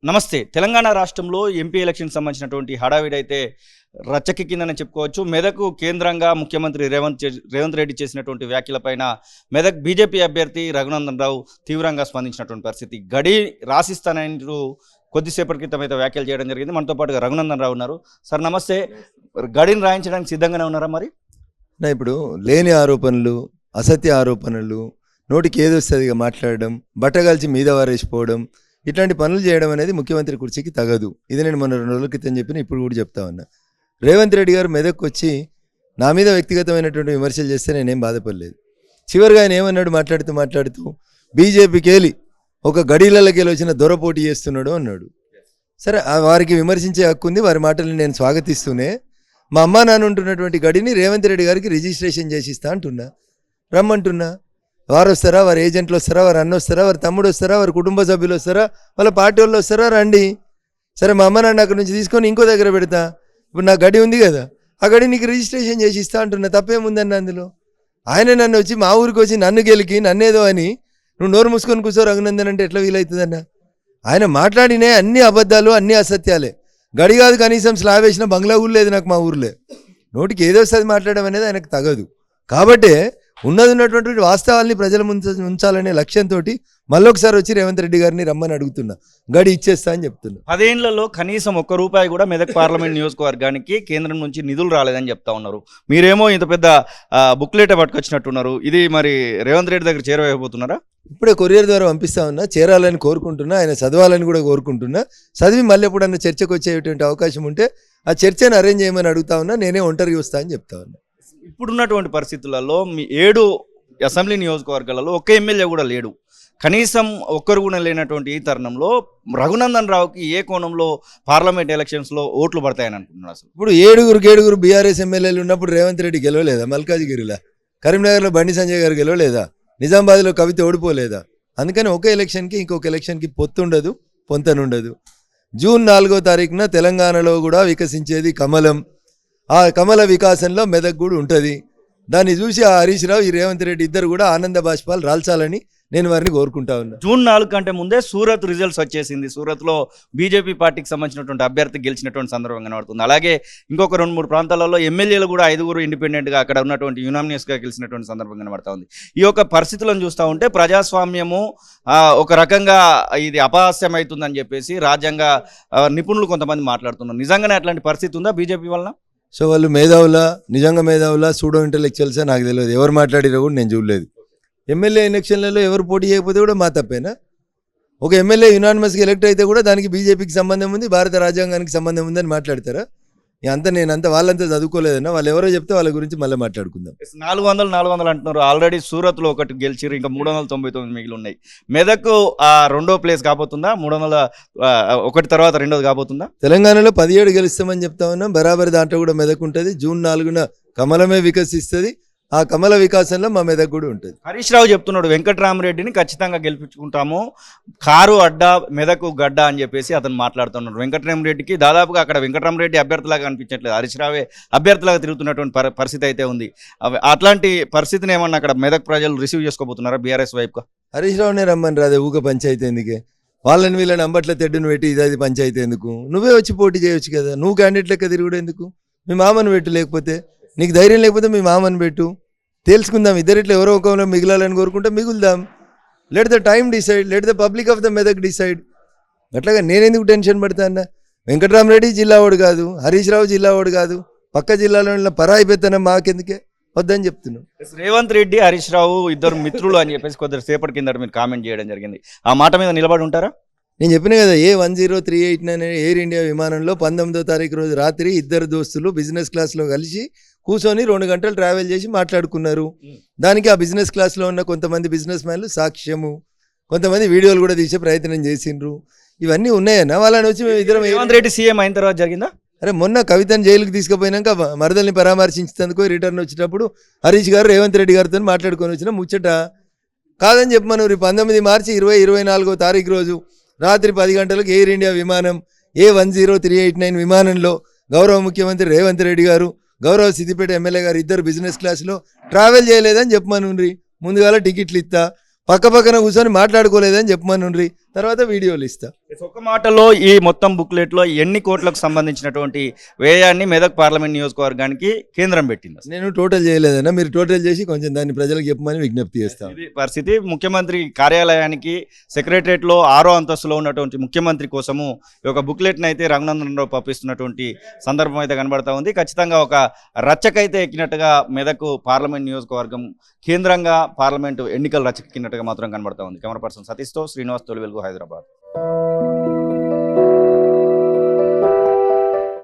నమస్తే. తెలంగాణ రాష్ట్రంలో ఎంపీ ఎలక్షన్‌కి సంబంధించినటువంటి హడావిడి అయితే రచ్చకెక్కిందని చెప్పుకోవచ్చు. మెదక్ కేంద్రంగా ముఖ్యమంత్రి రేవంత్ రెడ్డి చేసినటువంటి వ్యాఖ్యలపైన మెదక్ బీజేపీ అభ్యర్థి రఘునందన్ రావు తీవ్రంగా స్పందించినటువంటి పరిస్థితి. గడి రాసిస్తానంటూ కొద్దిసేపటి క్రితం అయితే వ్యాఖ్యలు చేయడం జరిగింది. మనతో పాటుగా రఘునందన్ రావు ఉన్నారు. సార్ నమస్తే. గడిని రాయించడానికి సిద్ధంగానే ఉన్నారా మరి? ఇప్పుడు లేని ఆరోపణలు, అసత్య ఆరోపణలు, నోటికి ఏదొస్తుంది మాట్లాడడం, బట్టగాల్చి మీద వారేసిపోవడం, ఇట్లాంటి పనులు చేయడం అనేది ముఖ్యమంత్రి కుర్చీకి తగదు. ఇది నేను మొన్న 2 రోజుల క్రితం చెప్పిన, ఇప్పుడు కూడా చెప్తా ఉన్నా. రేవంత్ రెడ్డి గారు మెదక్కి వచ్చి నా మీద వ్యక్తిగతమైనటువంటి విమర్శలు చేస్తే నేనేం బాధపడలేదు. చివరిగా ఆయన ఏమన్నాడు మాట్లాడుతూ బీజేపీకి వెళ్ళి ఒక గడీలకి వెళ్ళి వచ్చిన దొరపోటీ చేస్తున్నాడు అన్నాడు. సరే, వారికి విమర్శించే హక్కు ఉంది, వారి మాటల్ని నేను స్వాగతిస్తూనే మా అమ్మా నాన్న ఉంటున్నటువంటి గడిని రేవంత్ రెడ్డి గారికి రిజిస్ట్రేషన్ చేసి ఇస్తా అంటున్నా, రమ్మంటున్నా. వారు వస్తారా, వారి ఏజెంట్లు వస్తారా, వారు అన్న వస్తారా, వారి తమ్ముడు వస్తారా, వారి కుటుంబ సభ్యులు వస్తారా, వాళ్ళ పార్టీ వాళ్ళు వస్తారా, రండి. సరే, మా అమ్మ నాన్న అక్కడి నుంచి తీసుకొని ఇంకో దగ్గర పెడతా. ఇప్పుడు నా గడి ఉంది కదా, ఆ గడి నీకు రిజిస్ట్రేషన్ చేసి ఇస్తా అంటున్నా, తప్పేముందన్న అందులో? ఆయన నన్ను వచ్చి మా ఊరికి వచ్చి నన్ను గెలికి నన్నేదో అని నువ్వు నోరు మూసుకొని కూర్చో రఘునందన్ అంటే ఎట్లా వీలవుతుందన్న? ఆయన మాట్లాడినే అన్ని అబద్ధాలు, అన్ని అసత్యాలే. గడి కాదు, కనీసం స్లాబ్ వేసిన బంగ్లా ఊరు లేదు నాకు మా ఊర్లే. నోటికి ఏదో వస్తుంది మాట్లాడడం అనేది ఆయనకు తగదు. కాబట్టి ఉన్నటువంటి వాస్తవాల్ని ప్రజల ముందు ఉంచాలనే లక్ష్యంతో మళ్ళొకసారి వచ్చి రేవంత్ రెడ్డి గారిని రమ్మని అడుగుతున్నా, గడి ఇచ్చేస్తా అని చెప్తున్నా. 10 ఏళ్లలో కనీసం ₹1 కూడా మెదక్ పార్లమెంట్ నియోజకవర్గానికి కేంద్రం నుంచి నిధులు రాలేదని చెప్తా ఉన్నారు. మీరేమో ఇంత పెద్ద బుక్లెట్ పట్టుకొచ్చినట్టున్నారు. ఇది మరి రేవంత్ రెడ్డి దగ్గర చేరవేయబోతున్నారా? ఇప్పుడే కొరియర్ ద్వారా పంపిస్తా ఉన్నా, చేరాలని కోరుకుంటున్నా, ఆయన చదవాలని కూడా కోరుకుంటున్నా. చదివి మళ్ళీ ఎప్పుడన్నా చర్చకు వచ్చేటువంటి అవకాశం ఉంటే ఆ చర్చను అరేంజ్ చేయమని అడుగుతా ఉన్నా. నేనే ఒంటరికి వస్తా అని చెప్తా ఉన్నా. ఇప్పుడున్నటువంటి పరిస్థితులలో మీ 7 అసెంబ్లీ నియోజకవర్గాలలో ఒక్క ఎమ్మెల్యే కూడా లేడు. కనీసం ఒక్కరు కూడా లేనటువంటి ఈ తరుణంలో రఘునందన్ రావుకి ఏ కోణంలో పార్లమెంట్ ఎలక్షన్స్లో ఓట్లు పడతాయని అనుకుంటున్నారు? అసలు ఇప్పుడు 7 బీఆర్ఎస్ ఎమ్మెల్యేలు ఉన్నప్పుడు రేవంత్ రెడ్డి గెలవలేదా? మల్కాజిగిరిలో, కరీంనగర్లో బండి సంజయ్ గారు గెలవలేదా? నిజామాబాద్లో కవిత ఓడిపోలేదా? అందుకని ఒక ఎలక్షన్కి ఇంకొక ఎలక్షన్కి పొత్తుండదు, పొంతనుండదు. జూన్ 4వ తారీఖున తెలంగాణలో కూడా వికసించేది కమలం. ఆ కమల వికాసంలో మెదక్ కూడా ఉంటుంది. దాన్ని చూసి ఆ హరీష్ రావు, ఈ రేవంత్ రెడ్డి ఇద్దరు కూడా ఆనంద బాష్పాలు రాల్చాలని నేను వారిని కోరుకుంటా ఉన్నా. జూన్ 4 కంటే ముందే సూరత్ రిజల్ట్స్ వచ్చేసింది. సూరత్లో బీజేపీ పార్టీకి సంబంధించినటువంటి అభ్యర్థి గెలిచినటువంటి సందర్భం కనబడుతుంది. అలాగే ఇంకొక 2-3 ప్రాంతాలలో ఎమ్మెల్యేలు కూడా 5 ఇండిపెండెంట్గా అక్కడ ఉన్నటువంటి యునామినియస్గా గెలిచినటువంటి సందర్భం కనబడతా ఉంది. ఈ యొక్క పరిస్థితులను చూస్తూ ఉంటే ప్రజాస్వామ్యము ఒక రకంగా ఇది అపహాస్యం అవుతుందని చెప్పేసి రాజ్యాంగ నిపుణులు కొంతమంది మాట్లాడుతున్నారు. నిజంగానే అట్లాంటి పరిస్థితి ఉందా బీజేపీ వలన? సో వాళ్ళు మేధావులా, నిజంగా మేధావులా, సూడో ఇంటెలెక్చువల్సా నాకు తెలియదు. ఎవరు మాట్లాడినా కూడా నేను చూడలేదు. ఎమ్మెల్యే ఎలక్షన్లలో ఎవరు పోటీ చేయకపోతే కూడా మా తప్పేనా? ఒక ఎమ్మెల్యే యునానిమస్గా ఎలక్ట్ అయితే కూడా దానికి బీజేపీకి సంబంధం ఉంది, భారత రాజ్యాంగానికి సంబంధం ఉందని మాట్లాడతారా? నేనంతా వాళ్ళంతా చదువుకోలేదన్నా. వాళ్ళు ఎవరో చెప్తే వాళ్ళ గురించి మళ్ళీ మాట్లాడుకుందాం. 400 అంటున్నారు. ఆల్రెడీ సూరత్లో ఒకటి గెలిచిరు, ఇంకా 399 మిగిలి ఉన్నాయి. మెదక్ 2వ ప్లేస్ కాబోతుందా? 301 తర్వాత 2వది కాబోతుందా? తెలంగాణలో 17 గెలుస్తామని చెప్తా ఉన్నాం. బరాబరి దాంట్లో కూడా మెదక్ ఉంటుంది. జూన్ 4న కమలమే వికసిస్తుంది. ఆ కమల వికాసంలో మా మెదక్ కూడా ఉంటుంది. హరీష్ రావు చెప్తున్నాడు, వెంకట్రామరెడ్డిని ఖచ్చితంగా గెలిపించుకుంటాము, కారు అడ్డా మెదక్ గడ్డ అని చెప్పేసి అతను మాట్లాడుతున్నాడు. వెంకట్రామరెడ్డికి దాదాపుగా అక్కడ వెంకట్రామరెడ్డి అభ్యర్థిలాగా అనిపించట్లేదు, హరీష్ రావే అభ్యర్థిలాగా తిరుగుతున్నటువంటి పరిస్థితి అయితే ఉంది. అట్లాంటి పరిస్థితిని ఏమన్నా అక్కడ మెదక్ ప్రజలు రిసీవ్ చేసుకోబోతున్నారా బీఆర్ఎస్ వైపుగా? హరీష్ రావునే రమ్మని రాదే, ఊక పంచాయతీ ఎందుకే? వాళ్ళని వీళ్ళని అంబట్ల తెడ్డును పెట్టి ఇది పంచాయతీ ఎందుకు? నువ్వే వచ్చి పోటీ చేయొచ్చు కదా. నువ్వు క్యాండిడేట్ లెక్క తిరుగుడు ఎందుకు? మీ మామను పెట్టు, లేకపోతే నీకు ధైర్యం లేకపోతే మీ మామని పెట్టు, తెలుసుకుందాం. ఇద్దరిట్లో ఎవరో ఒకలో మిగిలాలని కోరుకుంటే మిగులుదాం. Let the time decide, let the public of the Medak decide. అట్లాగా నేనెందుకు టెన్షన్ పడతా అన్న? వెంకట్రామరెడ్డి జిల్లా వాడు కాదు, హరీష్ రావు జిల్లా వాడు కాదు, పక్క జిల్లాలో పరాయి పెత్తనం మాకెందుకే వద్దని చెప్తున్నాం. రేవంత్ రెడ్డి, హరీష్ రావు ఇద్దరు మిత్రులు అని చెప్పేసి కొద్దిసేపటి కింద మీరు కామెంట్ చేయడం జరిగింది. ఆ మాట మీద నిలబడి ఉంటారా? నేను చెప్పిన కదా, A10389 ఎయిర్ ఇండియా విమానంలో 19వ తారీఖు రోజు రాత్రి ఇద్దరు దోస్తులు బిజినెస్ క్లాస్లో కలిసి కూర్చొని 2 గంటలు ట్రావెల్ చేసి మాట్లాడుకున్నారు. దానికి ఆ బిజినెస్ క్లాస్లో ఉన్న కొంతమంది బిజినెస్ మ్యాన్లు సాక్ష్యము, కొంతమంది వీడియోలు కూడా తీసే ప్రయత్నం చేసిండ్రు. ఇవన్నీ ఉన్నాయన్నా. వాళ్ళని వచ్చి ఇద్దరం రేవంత్ రెడ్డి సీఎం అయిన తర్వాత జరిగిందా? అరే, మొన్న కవితను జైలుకి తీసుకుపోయినాక మరదల్ని పరామర్శించేందుకు రిటర్న్ వచ్చేటప్పుడు హరీష్ గారు రేవంత్ రెడ్డి గారితో మాట్లాడుకొని వచ్చిన ముచ్చట కాదని చెప్పమను. 19 మార్చి 2024వ తారీఖు రోజు రాత్రి 10 గంటలకు ఎయిర్ ఇండియా విమానం A10389 విమానంలో గౌరవ ముఖ్యమంత్రి రేవంత్ రెడ్డి గారు, గౌరవ సిద్దిపేట ఎమ్మెల్యే గారు ఇద్దరు బిజినెస్ క్లాస్లో ట్రావెల్ చేయలేదని చెప్పమనుండ్రి. ముందుగాల టికెట్లు ఇస్తా, పక్క పక్కన కూర్చొని మాట్లాడుకోలేదని చెప్పమనుండ్రి. తర్వాత వీడియోలు ఇస్తా. ఒక మాటలో ఈ మొత్తం బుక్లెట్ లో ఎన్ని కోట్లకు సంబంధించినటువంటి వ్యయాన్ని మెదక్ పార్లమెంట్ నియోజకవర్గానికి కేంద్రం పెట్టింది? నేను టోటల్ చేయలేదన్నా, మీరు టోటల్ చేసి కొంచెం దాన్ని ప్రజలకు చెప్పమని విజ్ఞప్తి చేస్తాం. ఇది పరిస్థితి. ముఖ్యమంత్రి కార్యాలయానికి సెక్రటరియట్ లో 6వ అంతస్తులో ఉన్నటువంటి ముఖ్యమంత్రి కోసము ఈ యొక్క బుక్లెట్ అయితే రఘునందనరావు పంపిస్తున్నటువంటి సందర్భం అయితే కనబడతా ఉంది. ఖచ్చితంగా ఒక రచ్చకైతే ఎక్కినట్టుగా మెదక్ పార్లమెంట్ నియోజకవర్గం కేంద్రంగా పార్లమెంటు ఎన్నికల రచ్చకెక్కినట్టుగా మాత్రం కనబడతా ఉంది. కెమెరా పర్సన్ సతీష్తో శ్రీనివాస్, తొలి వెలుగు, హైదరాబాద్.